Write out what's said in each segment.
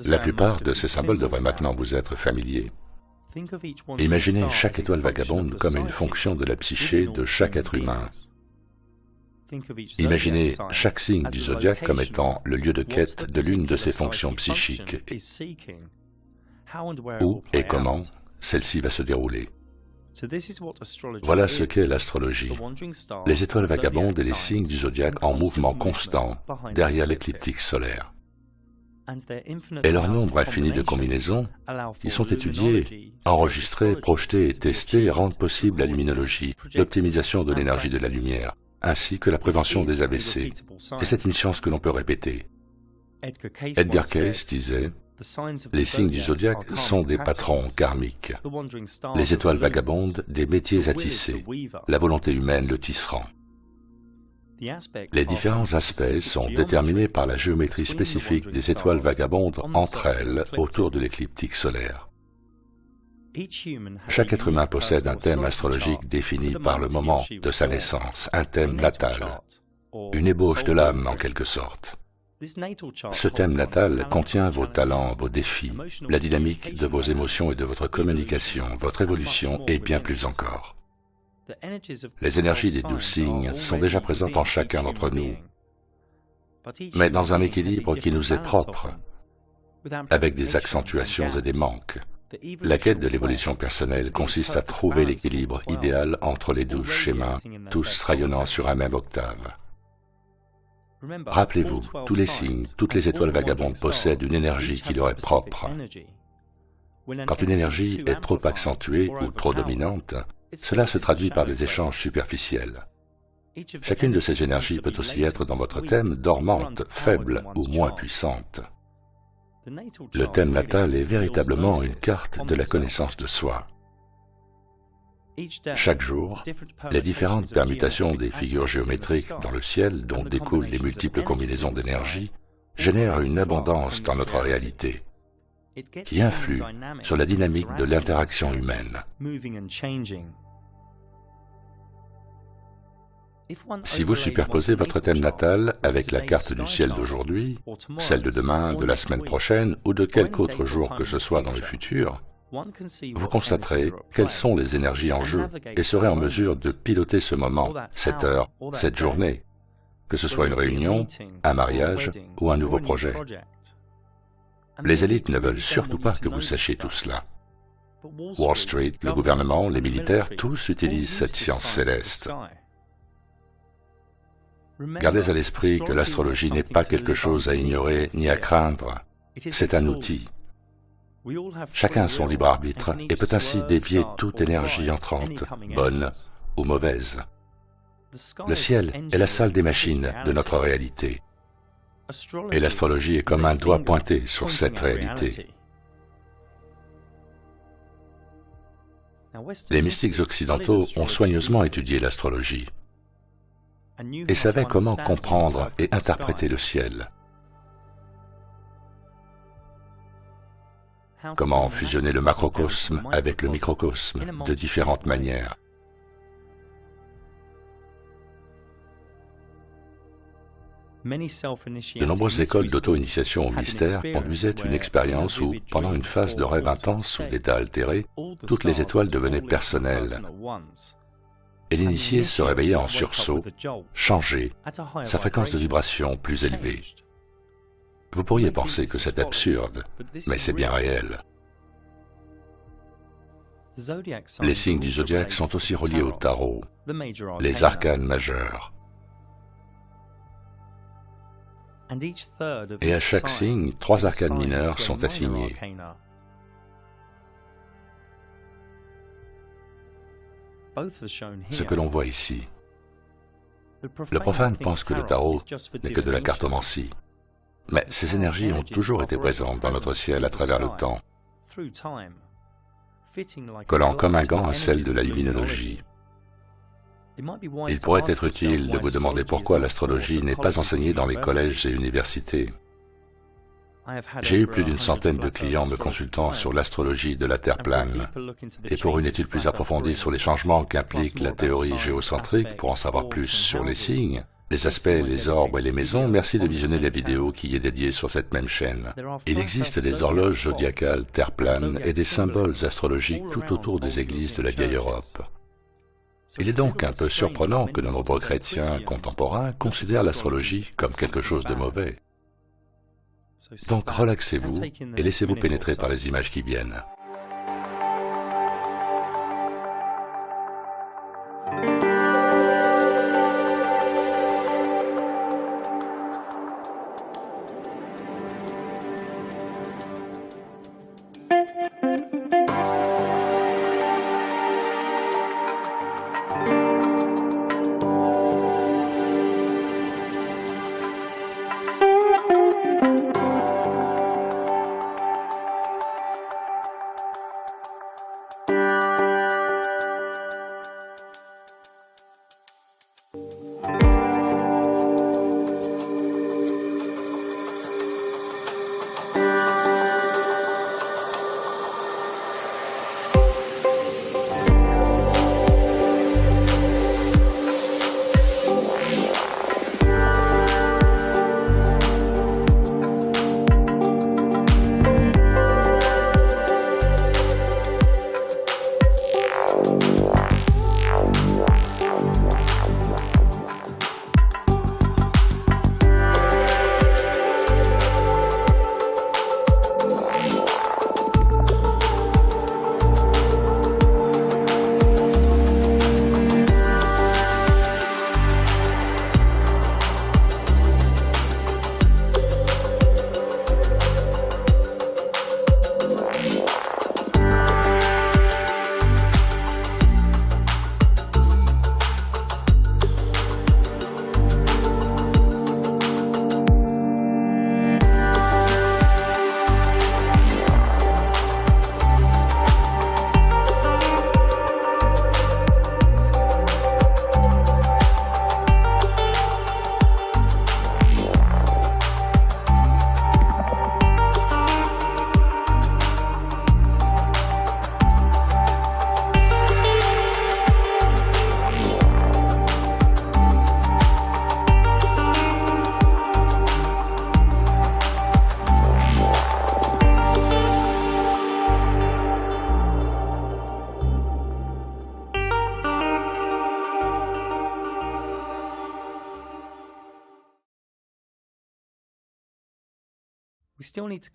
La plupart de ces symboles devraient maintenant vous être familiers. Imaginez chaque étoile vagabonde comme une fonction de la psyché de chaque être humain. Imaginez chaque signe du zodiaque comme étant le lieu de quête de l'une de ces fonctions psychiques. Où et comment celle-ci va se dérouler. Voilà ce qu'est l'astrologie. Les étoiles vagabondes et les signes du zodiaque en mouvement constant derrière l'écliptique solaire. Et leur nombre infini de combinaisons qui sont étudiées, enregistrées, projetées et testées rendent possible la luminologie, l'optimisation de l'énergie de la lumière, ainsi que la prévention des AVC. Et c'est une science que l'on peut répéter. Edgar Cayce disait « Les signes du zodiaque sont des patrons karmiques, les étoiles vagabondes des métiers à tisser, la volonté humaine le tisserand. » Les différents aspects sont déterminés par la géométrie spécifique des étoiles vagabondes entre elles autour de l'écliptique solaire. Chaque être humain possède un thème astrologique défini par le moment de sa naissance, un thème natal, une ébauche de l'âme en quelque sorte. Ce thème natal contient vos talents, vos défis, la dynamique de vos émotions et de votre communication, votre évolution et bien plus encore. Les énergies des 12 signes sont déjà présentes en chacun d'entre nous, mais dans un équilibre qui nous est propre, avec des accentuations et des manques. La quête de l'évolution personnelle consiste à trouver l'équilibre idéal entre les 12 schémas, tous rayonnant sur un même octave. Rappelez-vous, tous les signes, toutes les étoiles vagabondes possèdent une énergie qui leur est propre. Quand une énergie est trop accentuée ou trop dominante, cela se traduit par des échanges superficiels. Chacune de ces énergies peut aussi être dans votre thème dormante, faible ou moins puissante. Le thème natal est véritablement une carte de la connaissance de soi. Chaque jour, les différentes permutations des figures géométriques dans le ciel, dont découlent les multiples combinaisons d'énergie, génèrent une abondance dans notre réalité, qui influe sur la dynamique de l'interaction humaine. Si vous superposez votre thème natal avec la carte du ciel d'aujourd'hui, celle de demain, de la semaine prochaine ou de quelque autre jour que ce soit dans le futur, vous constaterez quelles sont les énergies en jeu et serez en mesure de piloter ce moment, cette heure, cette journée, que ce soit une réunion, un mariage ou un nouveau projet. Les élites ne veulent surtout pas que vous sachiez tout cela. Wall Street, le gouvernement, les militaires, tous utilisent cette science céleste. Gardez à l'esprit que l'astrologie n'est pas quelque chose à ignorer ni à craindre, c'est un outil. Chacun a son libre arbitre et peut ainsi dévier toute énergie entrante, bonne ou mauvaise. Le ciel est la salle des machines de notre réalité. Et l'astrologie est comme un doigt pointé sur cette réalité. Les mystiques occidentaux ont soigneusement étudié l'astrologie et savaient comment comprendre et interpréter le ciel. Comment fusionner le macrocosme avec le microcosme de différentes manières. De nombreuses écoles d'auto-initiation au mystère conduisaient une expérience où, pendant une phase de rêve intense ou d'état altéré, toutes les étoiles devenaient personnelles. Et l'initié se réveillait en sursaut, changé, sa fréquence de vibration plus élevée. Vous pourriez penser que c'est absurde, mais c'est bien réel. Les signes du zodiaque sont aussi reliés au tarot, les arcanes majeurs. Et à chaque signe, 3 arcanes mineures sont assignés. Ce que l'on voit ici. Le profane pense que le tarot n'est que de la cartomancie. Mais ces énergies ont toujours été présentes dans notre ciel à travers le temps, collant comme un gant à celle de la luminologie. Il pourrait être utile de vous demander pourquoi l'astrologie n'est pas enseignée dans les collèges et universités. J'ai eu plus d'une centaine de clients me consultant sur l'astrologie de la Terre plane, et pour une étude plus approfondie sur les changements qu'implique la théorie géocentrique pour en savoir plus sur les signes, les aspects, les orbes et les maisons, merci de visionner la vidéo qui est dédiée sur cette même chaîne. Il existe des horloges zodiacales, terre plane et des symboles astrologiques tout autour des églises de la vieille Europe. Il est donc un peu surprenant que de nombreux chrétiens contemporains considèrent l'astrologie comme quelque chose de mauvais. Donc relaxez-vous et laissez-vous pénétrer par les images qui viennent.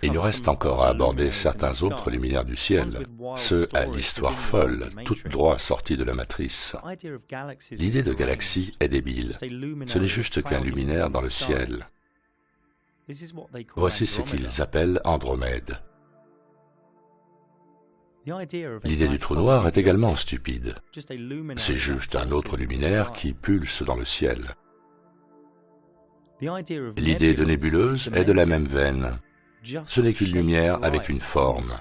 Il nous reste encore à aborder certains autres luminaires du ciel, ceux à l'histoire folle, toute droit sortie de la matrice. L'idée de galaxie est débile. Ce n'est juste qu'un luminaire dans le ciel. Voici ce qu'ils appellent Andromède. L'idée du trou noir est également stupide. C'est juste un autre luminaire qui pulse dans le ciel. L'idée de nébuleuse est de la même veine. Ce n'est qu'une lumière avec une forme.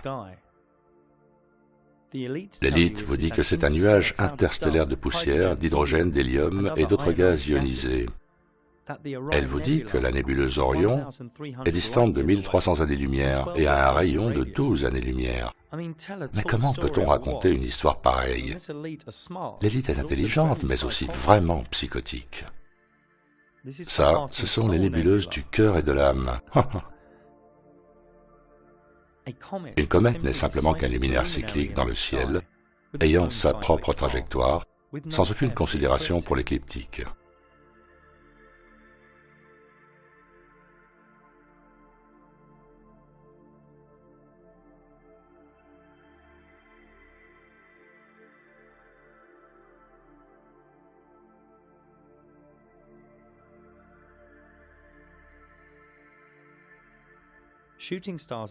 L'élite vous dit que c'est un nuage interstellaire de poussière, d'hydrogène, d'hélium et d'autres gaz ionisés. Elle vous dit que la nébuleuse Orion est distante de 1300 années-lumière et a un rayon de 12 années-lumière. Mais comment peut-on raconter une histoire pareille? L'élite est intelligente, mais aussi vraiment psychotique. Ça, ce sont les nébuleuses du cœur et de l'âme. Une comète n'est simplement qu'un luminaire cyclique dans le ciel, ayant sa propre trajectoire, sans aucune considération pour l'écliptique.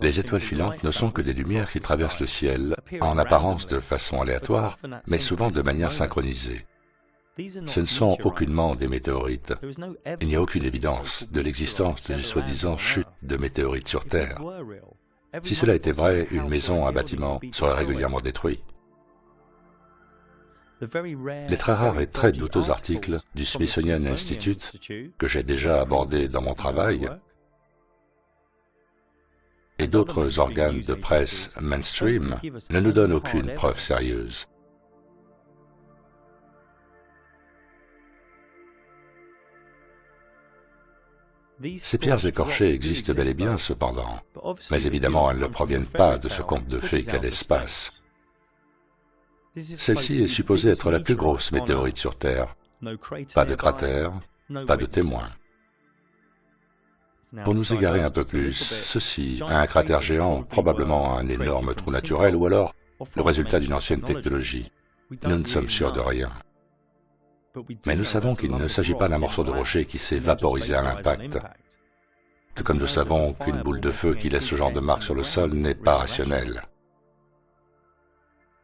Les étoiles filantes ne sont que des lumières qui traversent le ciel, en apparence de façon aléatoire, mais souvent de manière synchronisée. Ce ne sont aucunement des météorites. Il n'y a aucune évidence de l'existence de ces soi-disant chutes de météorites sur Terre. Si cela était vrai, une maison, un bâtiment serait régulièrement détruit. Les très rares et très douteux articles du Smithsonian Institute, que j'ai déjà abordés dans mon travail, et d'autres organes de presse mainstream ne nous donnent aucune preuve sérieuse. Ces pierres écorchées existent bel et bien, cependant, mais évidemment elles ne proviennent pas de ce conte de fées qu'est l'espace. Celle-ci est supposée être la plus grosse météorite sur Terre. Pas de cratère, pas de témoin. Pour nous égarer un peu plus, ceci a un cratère géant, probablement un énorme trou naturel, ou alors le résultat d'une ancienne technologie. Nous ne sommes sûrs de rien. Mais nous savons qu'il ne s'agit pas d'un morceau de rocher qui s'est vaporisé à l'impact. Tout comme nous savons qu'une boule de feu qui laisse ce genre de marque sur le sol n'est pas rationnelle.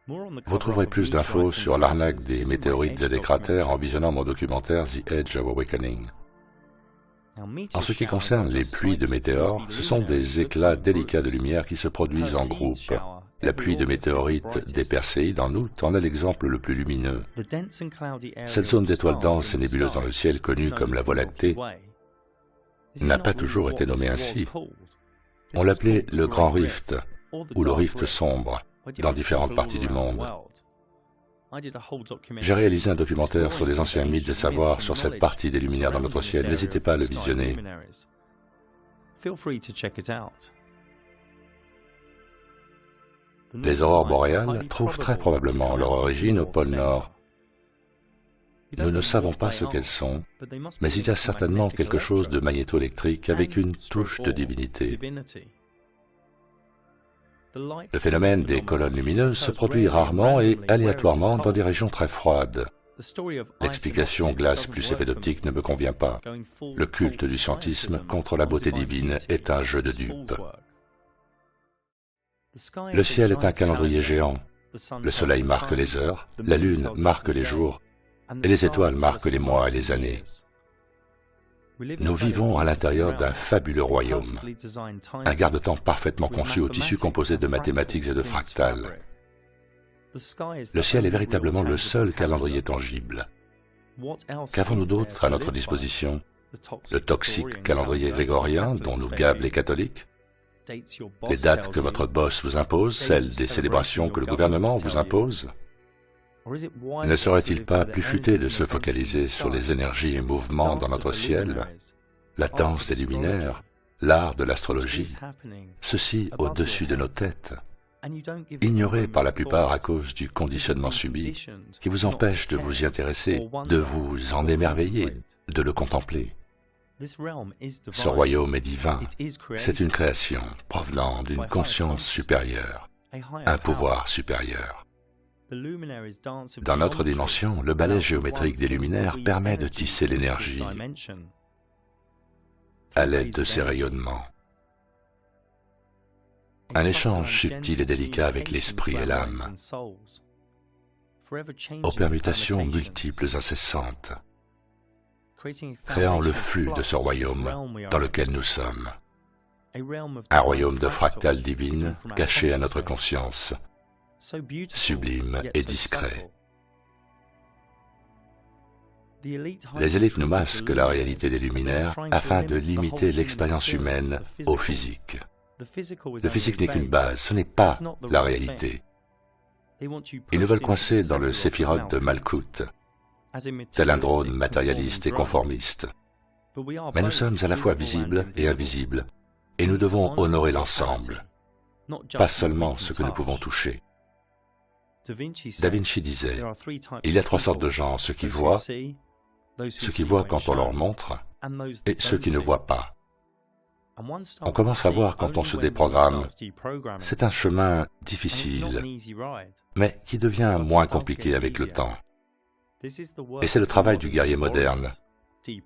Vous trouverez plus d'infos sur l'arnaque des météorites et des cratères en visionnant mon documentaire The Edge of Awakening. En ce qui concerne les pluies de météores, ce sont des éclats délicats de lumière qui se produisent en groupe. La pluie de météorites des Perséides en août en est l'exemple le plus lumineux. Cette zone d'étoiles denses et nébuleuses dans le ciel, connue comme la Voie lactée, n'a pas toujours été nommée ainsi. On l'appelait le Grand Rift, ou le Rift sombre, dans différentes parties du monde. J'ai réalisé un documentaire sur les anciens mythes et savoirs sur cette partie des luminaires dans notre ciel. N'hésitez pas à le visionner. Les aurores boréales trouvent très probablement leur origine au pôle Nord. Nous ne savons pas ce qu'elles sont, mais il y a certainement quelque chose de magnétoélectrique avec une touche de divinité. Le phénomène des colonnes lumineuses se produit rarement et aléatoirement dans des régions très froides. L'explication glace plus effet d'optique ne me convient pas. Le culte du scientisme contre la beauté divine est un jeu de dupes. Le ciel est un calendrier géant. Le soleil marque les heures, la lune marque les jours, et les étoiles marquent les mois et les années. Nous vivons à l'intérieur d'un fabuleux royaume, un garde-temps parfaitement conçu au tissu composé de mathématiques et de fractales. Le ciel est véritablement le seul calendrier tangible. Qu'avons-nous d'autre à notre disposition? Le toxique calendrier grégorien dont nous gavent les catholiques? Les dates que votre boss vous impose, celles des célébrations que le gouvernement vous impose? Ne serait-il pas plus futé de se focaliser sur les énergies et mouvements dans notre ciel, la danse des luminaires, l'art de l'astrologie, ceci au-dessus de nos têtes, ignorés par la plupart à cause du conditionnement subi qui vous empêche de vous y intéresser, de vous en émerveiller, de le contempler. Ce royaume est divin, c'est une création provenant d'une conscience supérieure, un pouvoir supérieur. Dans notre dimension, le balai géométrique des luminaires permet de tisser l'énergie à l'aide de ces rayonnements. Un échange subtil et délicat avec l'esprit et l'âme, aux permutations multiples incessantes, créant le flux de ce royaume dans lequel nous sommes. Un royaume de fractales divines caché à notre conscience, sublime et discret. Les élites nous masquent la réalité des luminaires afin de limiter l'expérience humaine au physique. Le physique n'est qu'une base, ce n'est pas la réalité. Ils nous veulent coincer dans le séphiroth de Malkout, tel un drone matérialiste et conformiste. Mais nous sommes à la fois visibles et invisibles, et nous devons honorer l'ensemble, pas seulement ce que nous pouvons toucher. Da Vinci disait, il y a trois sortes de gens, ceux qui voient quand on leur montre, et ceux qui ne voient pas. On commence à voir quand on se déprogramme. C'est un chemin difficile, mais qui devient moins compliqué avec le temps. Et c'est le travail du guerrier moderne,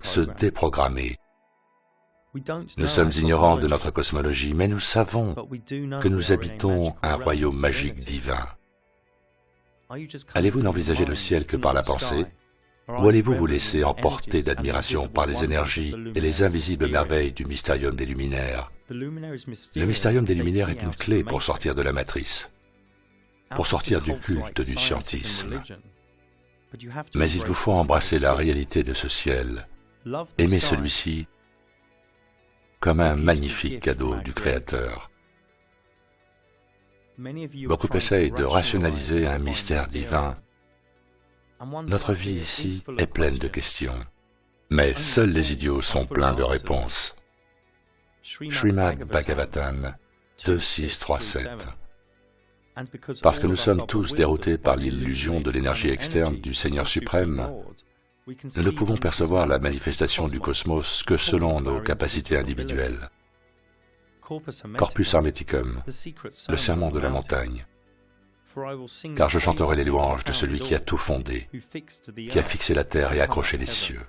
se déprogrammer. Nous sommes ignorants de notre cosmologie, mais nous savons que nous habitons un royaume magique divin. Allez-vous n'envisager le ciel que par la pensée, ou allez-vous vous laisser emporter d'admiration par les énergies et les invisibles merveilles du mystérium des luminaires? Le mystérium des luminaires est une clé pour sortir de la matrice, pour sortir du culte du scientisme. Mais il vous faut embrasser la réalité de ce ciel, aimer celui-ci comme un magnifique cadeau du Créateur. Beaucoup essayent de rationaliser un mystère divin. Notre vie ici est pleine de questions, mais seuls les idiots sont pleins de réponses. Srimad Bhagavatam 2.6.3.7. Parce que nous sommes tous déroutés par l'illusion de l'énergie externe du Seigneur suprême, nous ne pouvons percevoir la manifestation du cosmos que selon nos capacités individuelles. Corpus Hermeticum, le serment de la montagne. Car je chanterai les louanges de celui qui a tout fondé, qui a fixé la terre et accroché les cieux.